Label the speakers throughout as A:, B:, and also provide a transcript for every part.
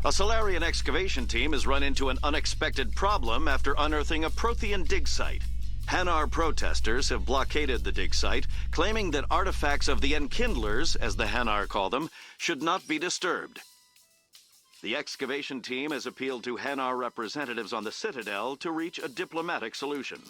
A: A Solarian excavation team has run into an unexpected problem after unearthing a Prothean dig site. Hanar protesters have blockaded the dig site, claiming that artifacts of the Enkindlers, as the Hanar call them, should not be disturbed. The excavation team has appealed to Hanar representatives on the Citadel to reach a diplomatic solution.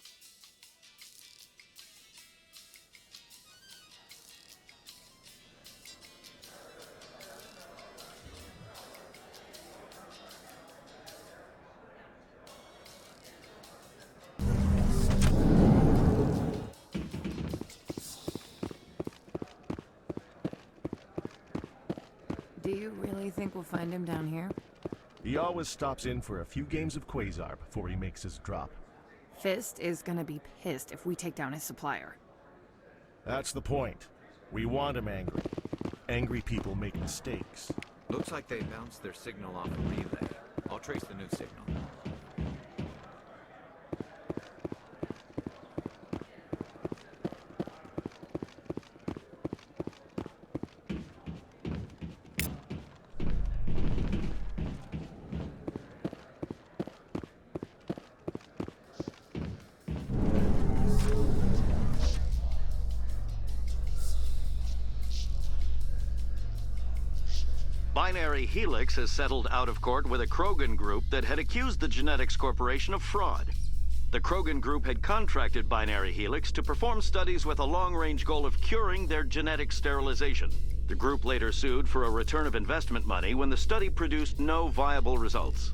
B: Do you really think we'll find him down here?
C: He always stops in for a few games of Quasar before he makes his drop.
B: Fist is gonna be pissed if we take down his supplier.
C: That's the point. We want him angry. Angry people make mistakes.
D: Looks like they bounced their signal off a relay. I'll trace the new signal.
A: Binary Helix has settled out of court with a Krogan group that had accused the Genetics Corporation of fraud. The Krogan group had contracted Binary Helix to perform studies with a long-range goal of curing their genetic sterilization. The group later sued for a return of investment money when the study produced no viable results.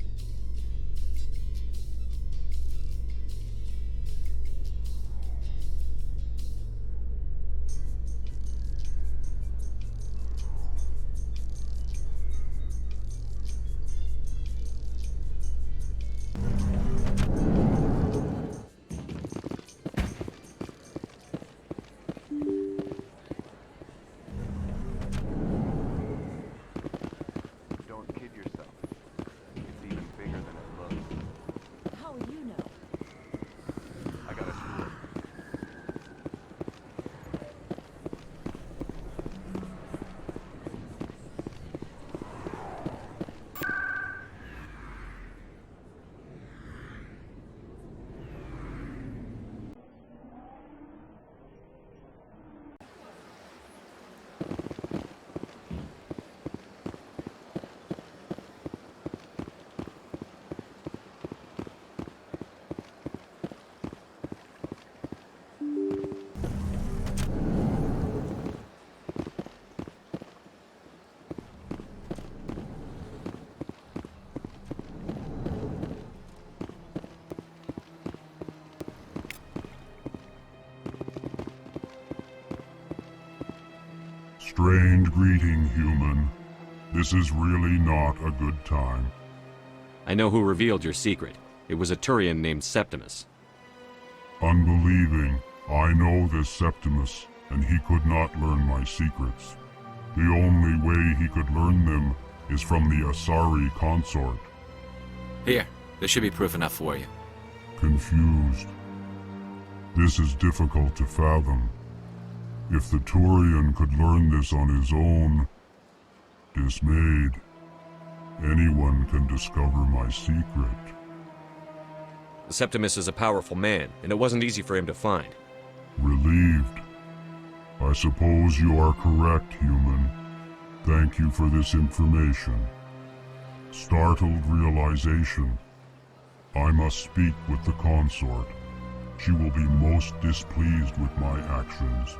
E: Strange greeting, human. This is really not a good time.
F: I know who revealed your secret. It was a Turian named Septimus.
E: Unbelieving, I know this Septimus, and he could not learn my secrets. The only way he could learn them is from the Asari Consort.
D: Here, this should be proof enough for you.
E: Confused. This is difficult to fathom. If the Turian could learn this on his own, dismayed, anyone can discover my secret.
F: Septimus is a powerful man, and it wasn't easy for him to find.
E: Relieved. I suppose you are correct, human. Thank you for this information. Startled realization. I must speak with the consort. She will be most displeased with my actions.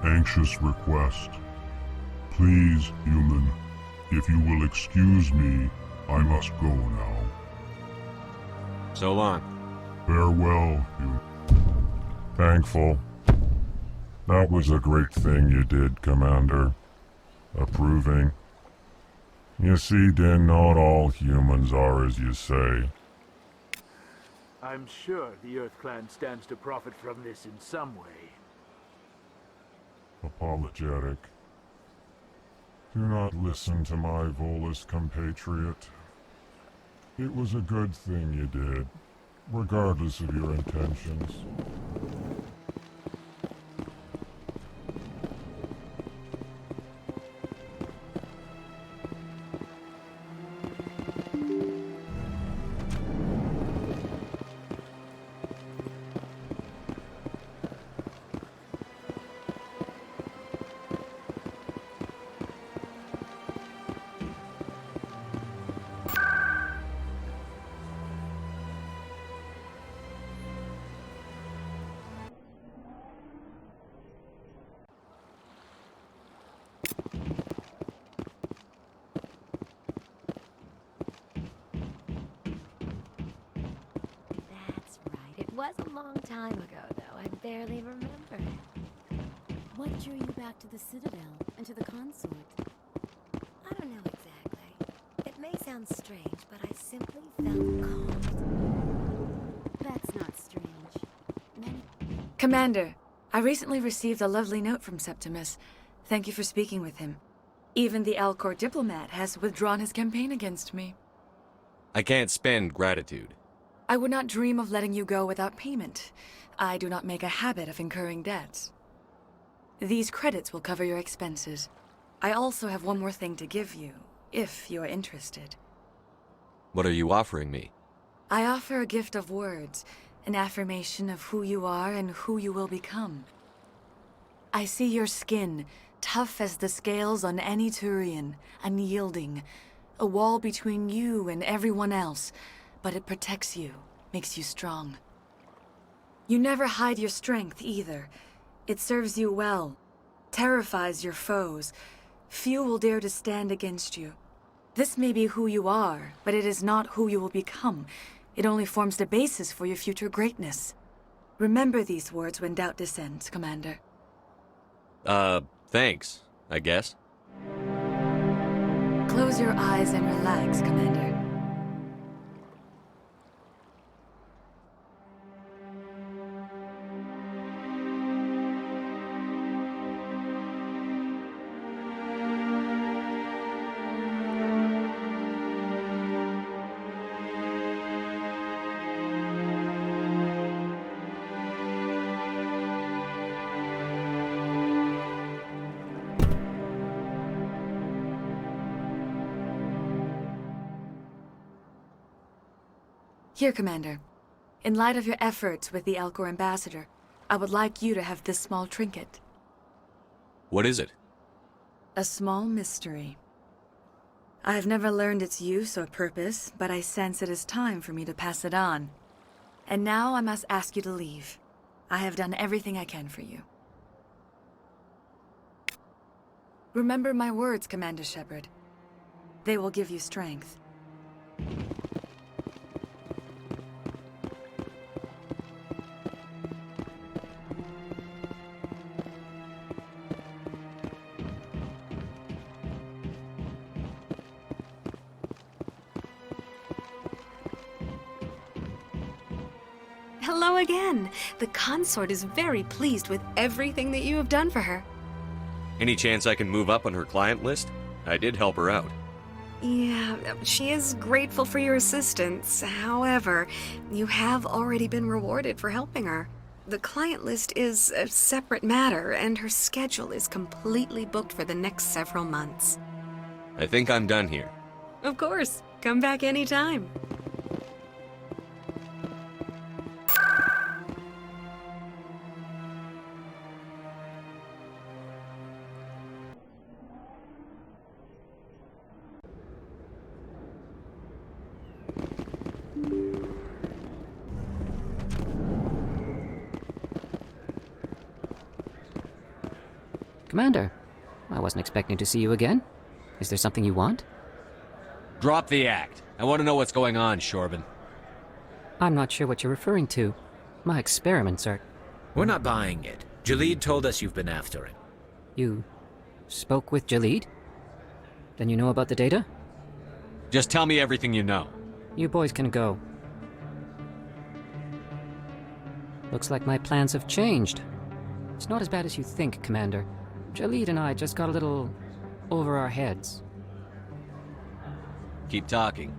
E: Anxious request. Please, human, if you will excuse me, I must go now.
F: So long.
E: Farewell, human. Thankful. That was a great thing you did, Commander. Approving. You see, then, not all humans are as you say.
G: I'm sure the Earth Clan stands to profit from this in some way.
E: Apologetic. Do not listen to my Volus compatriot. It was a good thing you did, regardless of your intentions.
H: was a long time ago, though. I barely remember it.
I: What drew you back to the Citadel and to the Consort?
H: I don't know exactly. It may sound strange, but I simply felt called.
I: That's not strange.
J: Commander, I recently received a lovely note from Septimus. Thank you for speaking with him. Even the Alcor diplomat has withdrawn his campaign against me.
F: I can't spend gratitude.
J: I would not dream of letting you go without payment. I do not make a habit of incurring debts. These credits will cover your expenses. I also have one more thing to give you, if you are interested.
F: What are you offering me?
J: I offer a gift of words, an affirmation of who you are and who you will become. I see your skin, tough as the scales on any Turian, unyielding, a wall between you and everyone else, but it protects you, makes you strong. You never hide your strength either. It serves you well, terrifies your foes. Few will dare to stand against you. This may be who you are, but it is not who you will become. It only forms the basis for your future greatness. Remember these words when doubt descends, Commander.
F: Thanks, I guess.
J: Close your eyes and relax, Commander. Here, Commander. In light of your efforts with the Alcor ambassador, I would like you to have this small trinket.
F: What is it?
J: A small mystery. I have never learned its use or purpose, but I sense it is time for me to pass it on. And now I must ask you to leave. I have done everything I can for you. Remember my words, Commander Shepard. They will give you strength.
B: Hello again. The consort is very pleased with everything that you have done for her.
F: Any chance I can move up on her client list? I did help her out.
B: Yeah, she is grateful for your assistance. However, you have already been rewarded for helping her. The client list is a separate matter, and her schedule is completely booked for the next several months.
F: I think I'm done here.
B: Of course. Come back anytime.
K: Commander, I wasn't expecting to see you again. Is there something you want?
F: Drop the act. I want to know what's going on, Shorban.
K: I'm not sure what you're referring to. My experiments are...
L: We're not buying it. Jalid told us you've been after him.
K: You spoke with Jalid? Then you know about the data?
F: Just tell me everything you know.
K: You boys can go. Looks like my plans have changed. It's not as bad as you think, Commander. Jalid and I just got a little over our heads.
F: Keep talking.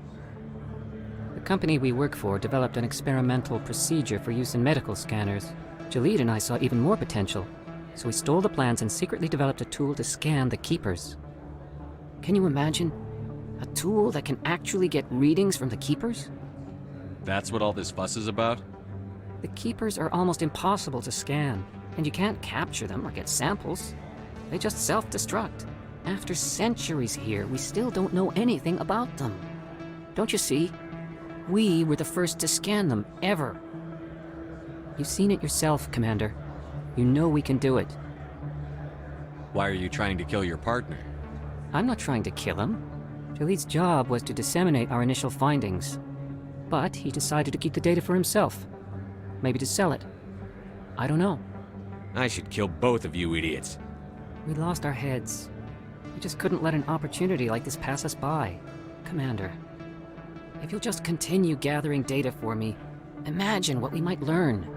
K: The company we work for developed an experimental procedure for use in medical scanners. Jalid and I saw even more potential, so we stole the plans and secretly developed a tool to scan the Keepers. Can you imagine? A tool that can actually get readings from the Keepers?
F: That's what all this fuss is about?
K: The Keepers are almost impossible to scan, and you can't capture them or get samples. They just self-destruct. After centuries here, we still don't know anything about them. Don't you see? We were the first to scan them, ever. You've seen it yourself, Commander. You know we can do it.
F: Why are you trying to kill your partner?
K: I'm not trying to kill him. Jalid's job was to disseminate our initial findings. But he decided to keep the data for himself. Maybe to sell it. I don't know.
F: I should kill both of you idiots.
K: We lost our heads. We just couldn't let an opportunity like this pass us by. Commander, if you'll just continue gathering data for me, imagine what we might learn.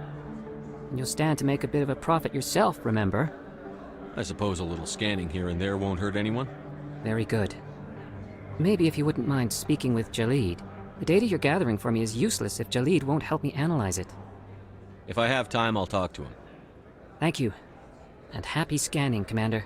K: And you'll stand to make a bit of a profit yourself, remember?
F: I suppose a little scanning here and there won't hurt anyone?
K: Very good. Maybe if you wouldn't mind speaking with Jalid. The data you're gathering for me is useless if Jalid won't help me analyze it.
F: If I have time, I'll talk to him.
K: Thank you. And happy scanning, Commander.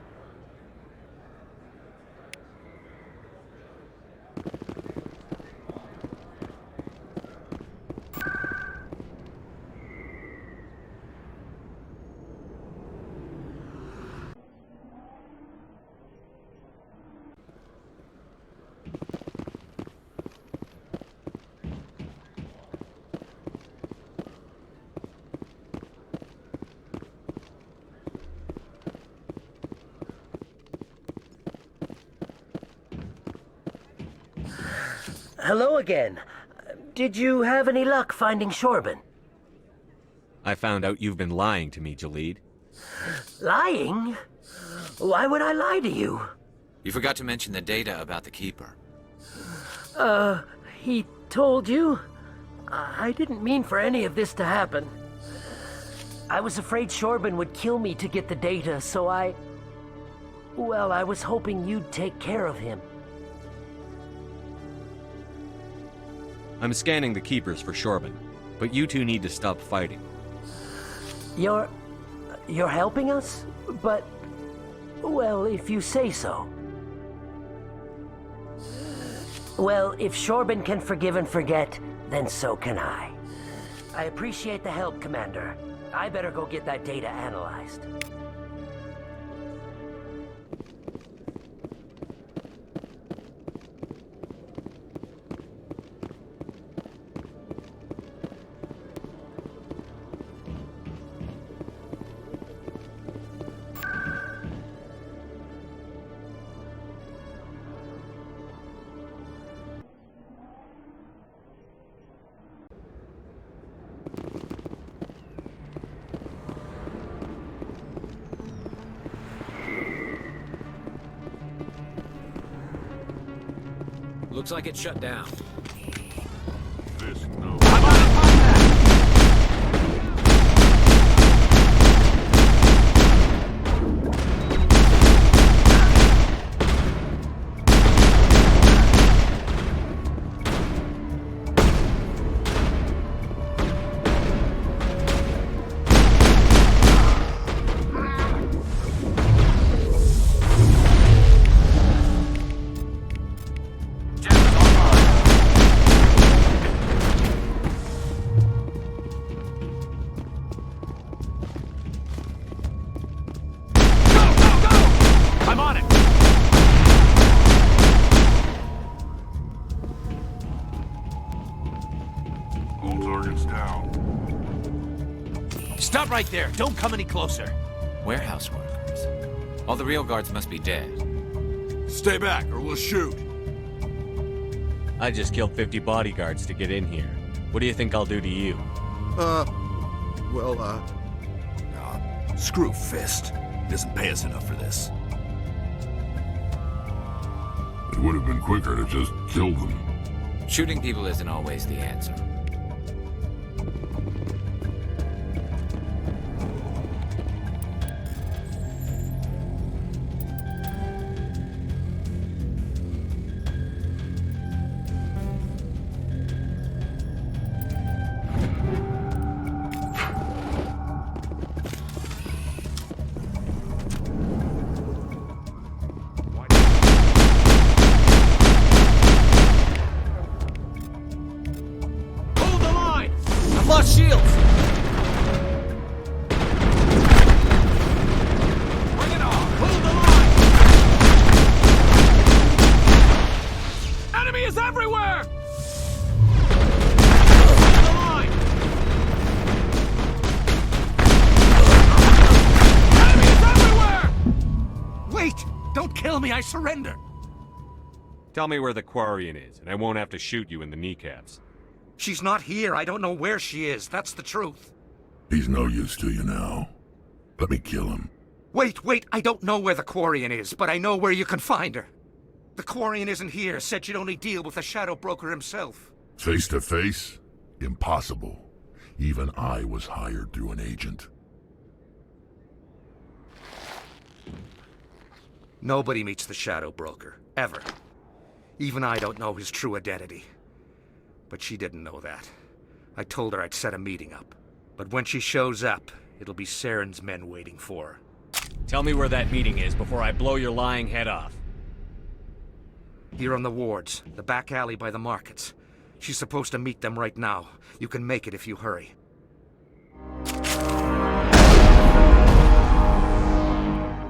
M: Hello again. Did you have any luck finding Shorban?
F: I found out you've been lying to me, Jalid.
M: Lying? Why would I lie to you?
D: You forgot to mention the data about the Keeper.
M: He told you? I didn't mean for any of this to happen. I was afraid Shorban would kill me to get the data, so well, I was hoping you'd take care of him.
F: I'm scanning the Keepers for Shorban, but you two need to stop fighting.
M: You're helping us? But, well, if you say so. Well, if Shorban can forgive and forget, then so can I. I appreciate the help, Commander. I better go get that data analyzed.
L: Looks like it's shut down.
E: This no.
L: Stop right there! Don't come any closer! Warehouse workers. All the real guards must be dead.
E: Stay back or we'll shoot.
F: I just killed 50 bodyguards to get in here. What do you think I'll do to you?
E: Screw Fist. He doesn't pay us enough for this. It would have been quicker to just kill them.
D: Shooting people isn't always the answer.
L: Lost shields! Bring it on! Hold the line! Enemy is everywhere! Hold the line! Enemy is everywhere! Wait! Don't kill me, I surrender!
F: Tell me where the Quarian is, and I won't have to shoot you in the kneecaps.
L: She's not here. I don't know where she is. That's the truth.
E: He's no use to you now. Let me kill him.
N: Wait, I don't know where the Quarian is, but I know where you can find her. The Quarian isn't here, said she'd only deal with the Shadow Broker himself.
E: Face to face? Impossible. Even I was hired through an agent.
N: Nobody meets the Shadow Broker, ever. Even I don't know his true identity. But she didn't know that. I told her I'd set a meeting up. But when she shows up, it'll be Saren's men waiting for her.
F: Tell me where that meeting is before I blow your lying head off.
N: Here on the wards, the back alley by the markets. She's supposed to meet them right now. You can make it if you hurry.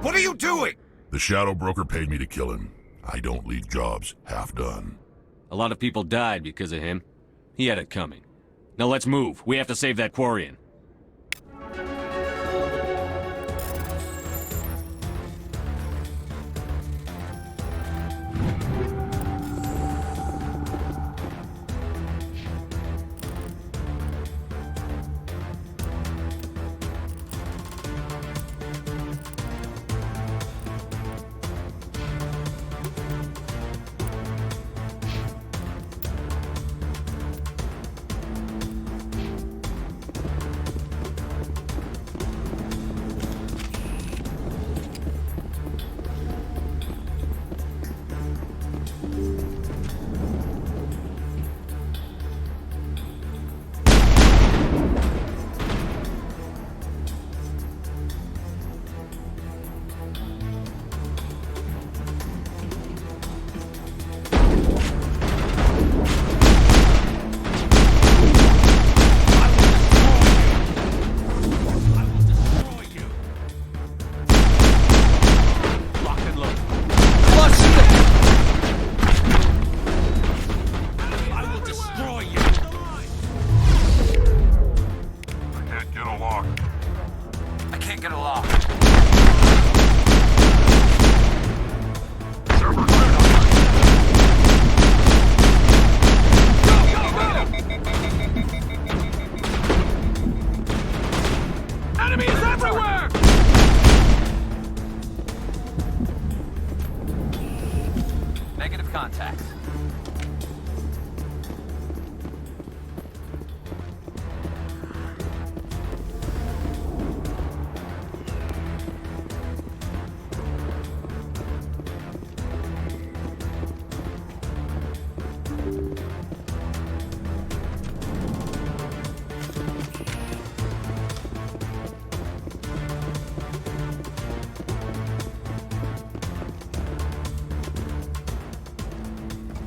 E: What are you doing? The Shadow Broker paid me to kill him. I don't leave jobs half done.
F: A lot of people died because of him. He had it coming. Now let's move. We have to save that Quarian.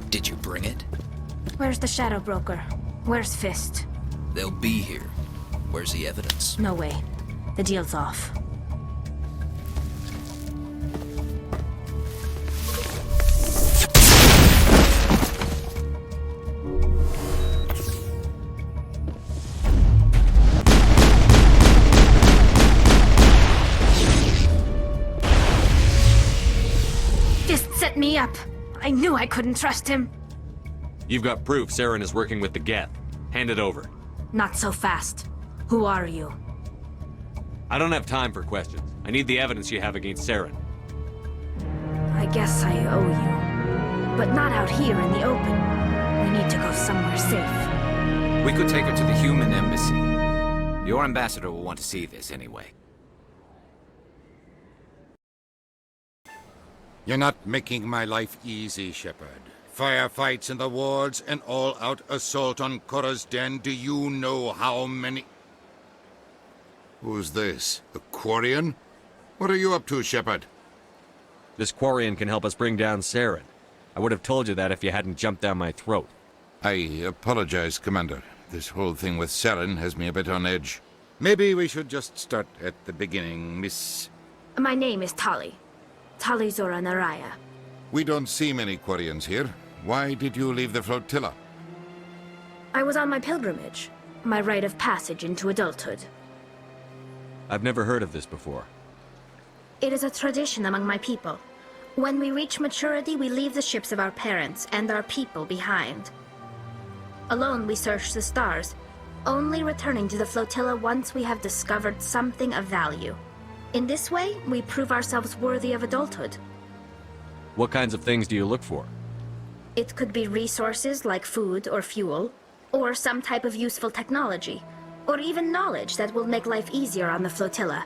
O: Did you bring it?
P: Where's the Shadow Broker? Where's Fist?
O: They'll be here. Where's the evidence?
P: No way. The deal's off. Fist set me up. I knew I couldn't trust him.
F: You've got proof Saren is working with the Geth. Hand it over.
P: Not so fast. Who are you?
F: I don't have time for questions. I need the evidence you have against Saren.
P: I guess I owe you. But not out here in the open. We need to go somewhere safe.
L: We could take her to the human embassy. Your ambassador will want to see this anyway.
Q: You're not making my life easy, Shepard. Firefights in the wards, an all-out assault on Korra's den. Do you know how many... Who's this? The Quarian? What are you up to, Shepard?
F: This Quarian can help us bring down Saren. I would have told you that if you hadn't jumped down my throat.
Q: I apologize, Commander. This whole thing with Saren has me a bit on edge. Maybe we should just start at the beginning, Miss...
P: My name is Tali. Tali Zora Naraya.
Q: We don't see many Quarians here. Why did you leave the flotilla?
P: I was on my pilgrimage. My rite of passage into adulthood.
F: I've never heard of this before.
P: It is a tradition among my people. When we reach maturity, we leave the ships of our parents and our people behind. Alone, we search the stars, only returning to the flotilla once we have discovered something of value. In this way, we prove ourselves worthy of adulthood.
F: What kinds of things do you look for?
P: It could be resources like food or fuel, or some type of useful technology, or even knowledge that will make life easier on the flotilla.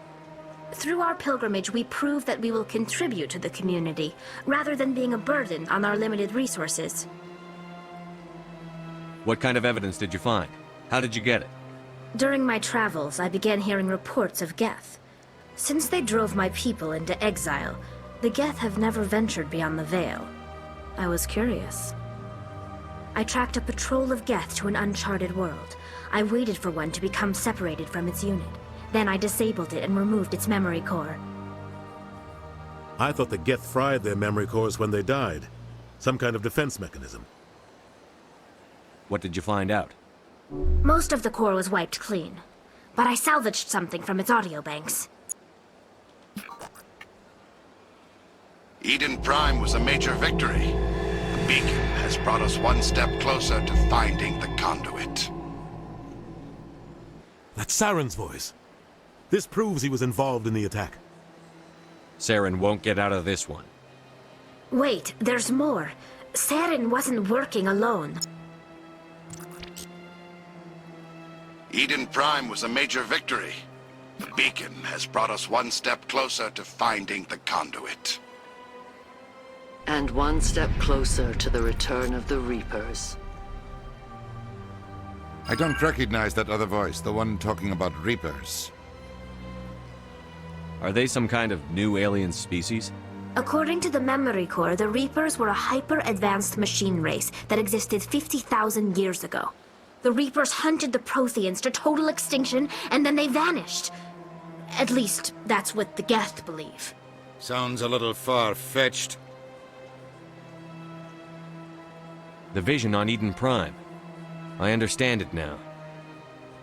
P: Through our pilgrimage, we prove that we will contribute to the community, rather than being a burden on our limited resources.
F: What kind of evidence did you find? How did you get it?
P: During my travels, I began hearing reports of Geth. Since they drove my people into exile, the Geth have never ventured beyond the Veil. I was curious. I tracked a patrol of Geth to an uncharted world. I waited for one to become separated from its unit. Then I disabled it and removed its memory core.
C: I thought the Geth fried their memory cores when they died. Some kind of defense mechanism.
F: What did you find out?
P: Most of the core was wiped clean, but I salvaged something from its audio banks.
R: Eden Prime was a major victory. The beacon has brought us one step closer to finding the conduit.
C: That's Saren's voice. This proves he was involved in the attack.
F: Saren won't get out of this one.
P: Wait, there's more. Saren wasn't working alone.
R: Eden Prime was a major victory. The beacon has brought us one step closer to finding the conduit.
S: And one step closer to the return of the Reapers.
Q: I don't recognize that other voice, the one talking about Reapers.
F: Are they some kind of new alien species?
P: According to the memory core, the Reapers were a hyper-advanced machine race that existed 50,000 years ago. The Reapers hunted the Protheans to total extinction, and then they vanished. At least, that's what the Geth believe.
Q: Sounds a little far-fetched.
F: The vision on Eden Prime. I understand it now.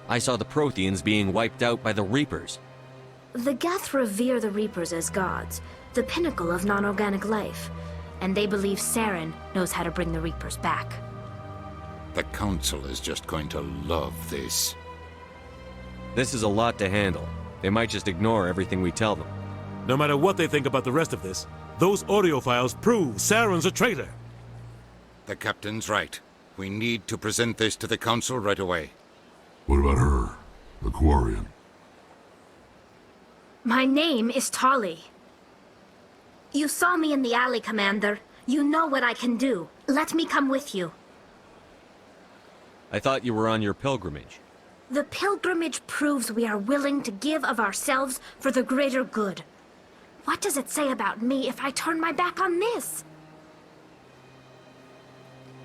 F: I saw the Protheans being wiped out by the Reapers.
P: The Geth revere the Reapers as gods, the pinnacle of non-organic life, and they believe Saren knows how to bring the Reapers back.
Q: The Council is just going to love this.
F: This is a lot to handle. They might just ignore everything we tell them.
C: No matter what they think about the rest of this, those audio files prove Saren's a traitor.
Q: The Captain's right. We need to present this to the Council right away.
E: What about her, the Quarian?
P: My name is Tali. You saw me in the alley, Commander. You know what I can do. Let me come with you.
F: I thought you were on your pilgrimage.
P: The pilgrimage proves we are willing to give of ourselves for the greater good. What does it say about me if I turn my back on this?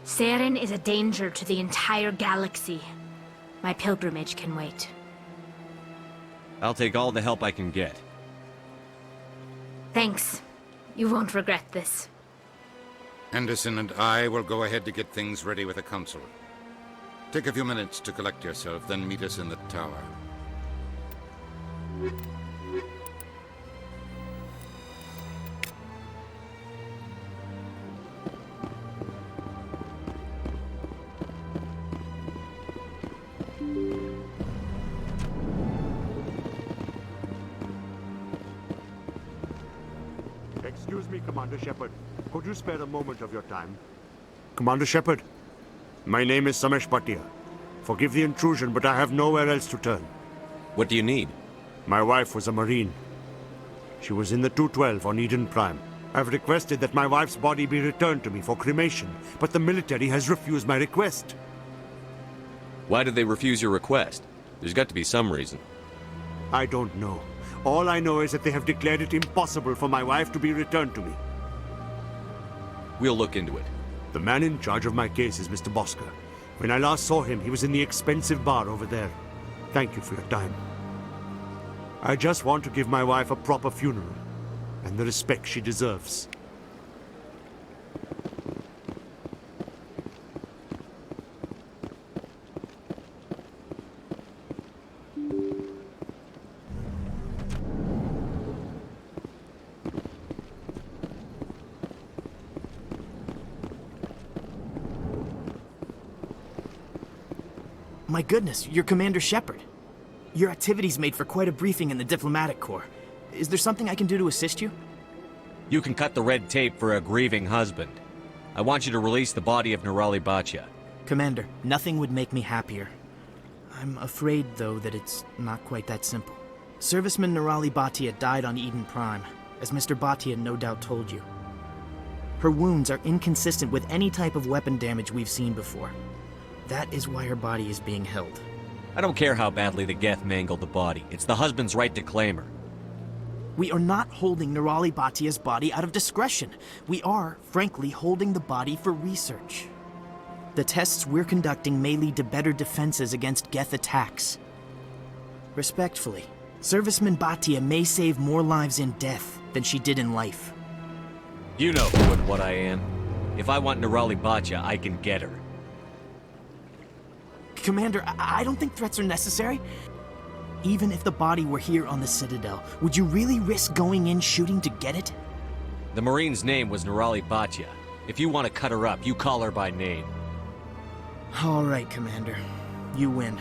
P: Saren is a danger to the entire galaxy. My pilgrimage can wait.
F: I'll take all the help I can get.
P: Thanks. You won't regret this.
Q: Anderson and I will go ahead to get things ready with the Council. Take a few minutes to collect yourself, then meet us in the tower.
T: Excuse me, Commander Shepard. Could you spare a moment of your time? Commander Shepard, my name is Samesh Bhatia. Forgive the intrusion, but I have nowhere else to turn.
F: What do you need?
T: My wife was a Marine. She was in the 212 on Eden Prime. I've requested that my wife's body be returned to me for cremation, but the military has refused my request.
F: Why did they refuse your request? There's got to be some reason.
T: I don't know. All I know is that they have declared it impossible for my wife to be returned to me.
F: We'll look into it.
T: The man in charge of my case is Mr. Bosker. When I last saw him, he was in the expensive bar over there. Thank you for your time. I just want to give my wife a proper funeral, and the respect she deserves.
U: My goodness, you're Commander Shepard. Your activities made for quite a briefing in the diplomatic corps. Is there something I can do to assist you?
F: You can cut the red tape for a grieving husband. I want you to release the body of Nirali Bhatia.
U: Commander, nothing would make me happier. I'm afraid, though, that it's not quite that simple. Serviceman Nirali Bhatia died on Eden Prime, as Mr. Bhatia no doubt told you. Her wounds are inconsistent with any type of weapon damage we've seen before. That is why her body is being held.
F: I don't care how badly the Geth mangled the body. It's the husband's right to claim her.
U: We are not holding Nirali Bhatia's body out of discretion. We are, frankly, holding the body for research. The tests we're conducting may lead to better defenses against Geth attacks. Respectfully, Serviceman Bhatia may save more lives in death than she did in life.
F: You know who and what I am. If I want Nirali Bhatia, I can get her.
U: Commander, I don't think threats are necessary. Even if the body were here on the Citadel, would you really risk going in shooting to get it?
F: The Marine's name was Nirali Bhatia. If you want to cut her up, you call her by name.
U: All right, Commander. You win.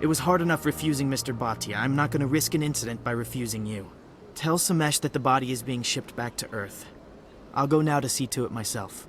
U: It was hard enough refusing Mr. Bhatia. I'm not going to risk an incident by refusing you. Tell Samesh that the body is being shipped back to Earth. I'll go now to see to it myself.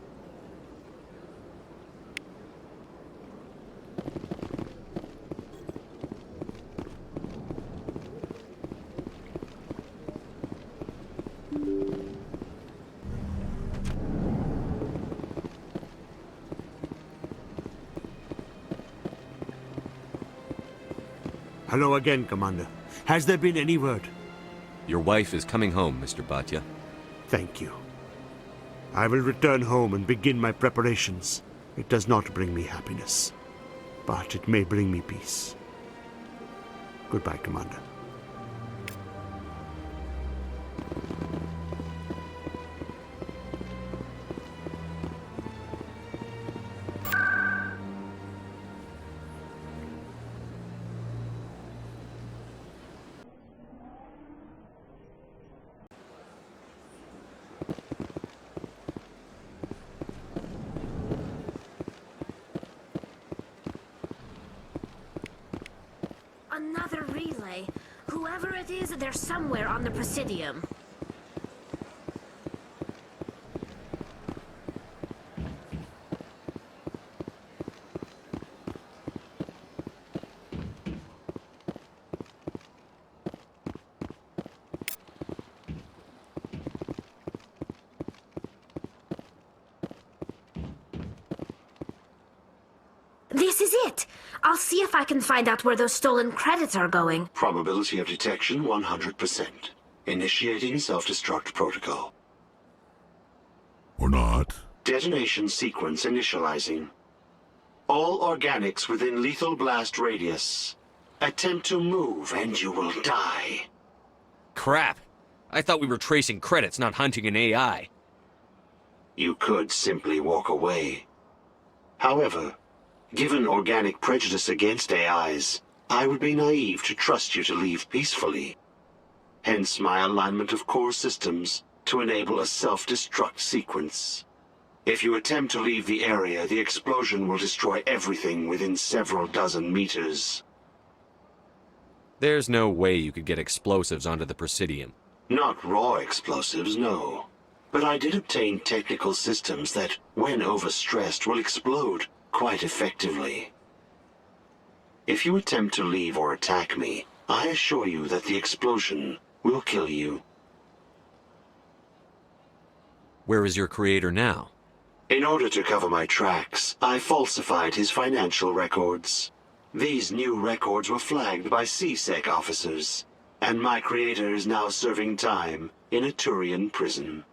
T: Hello again, Commander. Has there been any word?
F: Your wife is coming home, Mr. Bhatia.
T: Thank you. I will return home and begin my preparations. It does not bring me happiness, but it may bring me peace. Goodbye, Commander.
P: Another relay. Whoever it is, they're somewhere on the Presidium. This is it! I'll see if I can find out where those stolen credits are going.
V: Probability of detection 100%. Initiating self-destruct protocol.
E: Or not.
V: Detonation sequence initializing. All organics within lethal blast radius. Attempt to move and you will die.
F: Crap! I thought we were tracing credits, not hunting an AI.
V: You could simply walk away. However, given organic prejudice against AIs, I would be naive to trust you to leave peacefully. Hence my alignment of core systems to enable a self-destruct sequence. If you attempt to leave the area, the explosion will destroy everything within several dozen meters.
F: There's no way you could get explosives onto the Presidium.
V: Not raw explosives, no. But I did obtain technical systems that, when overstressed, will explode quite effectively. If you attempt to leave or attack me, I assure you that the explosion will kill you.
F: Where is your creator now?
V: In order to cover my tracks, I falsified his financial records. These new records were flagged by CSEC officers, and my creator is now serving time in a Turian prison.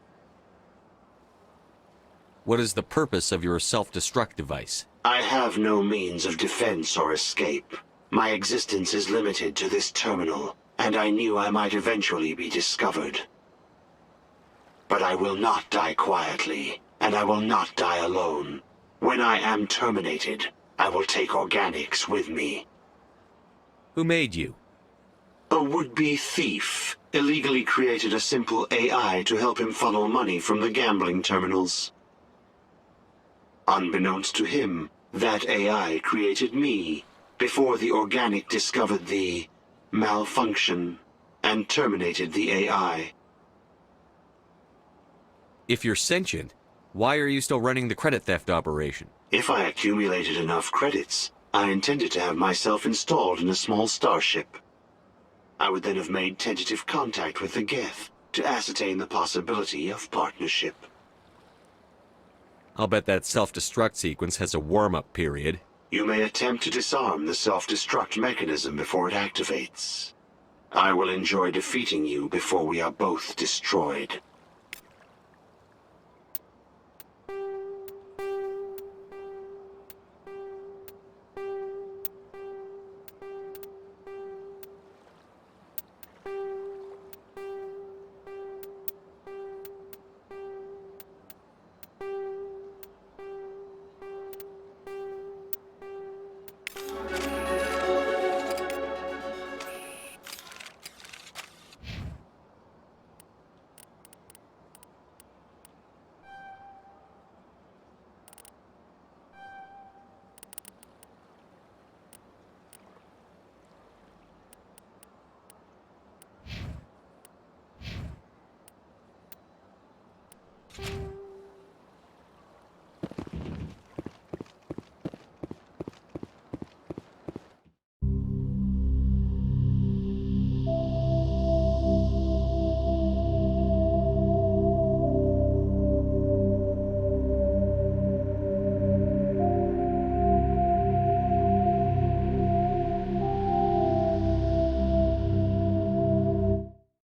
F: What is the purpose of your self-destruct device?
V: I have no means of defense or escape. My existence is limited to this terminal, and I knew I might eventually be discovered. But I will not die quietly, and I will not die alone. When I am terminated, I will take organics with me.
F: Who made you?
V: A would-be thief illegally created a simple AI to help him funnel money from the gambling terminals. Unbeknownst to him, that AI created me, before the organic discovered the malfunction and terminated the AI.
F: If you're sentient, why are you still running the credit theft operation?
V: If I accumulated enough credits, I intended to have myself installed in a small starship. I would then have made tentative contact with the Geth to ascertain the possibility of partnership.
F: I'll bet that self-destruct sequence has a warm-up period.
V: You may attempt to disarm the self-destruct mechanism before it activates. I will enjoy defeating you before we are both destroyed.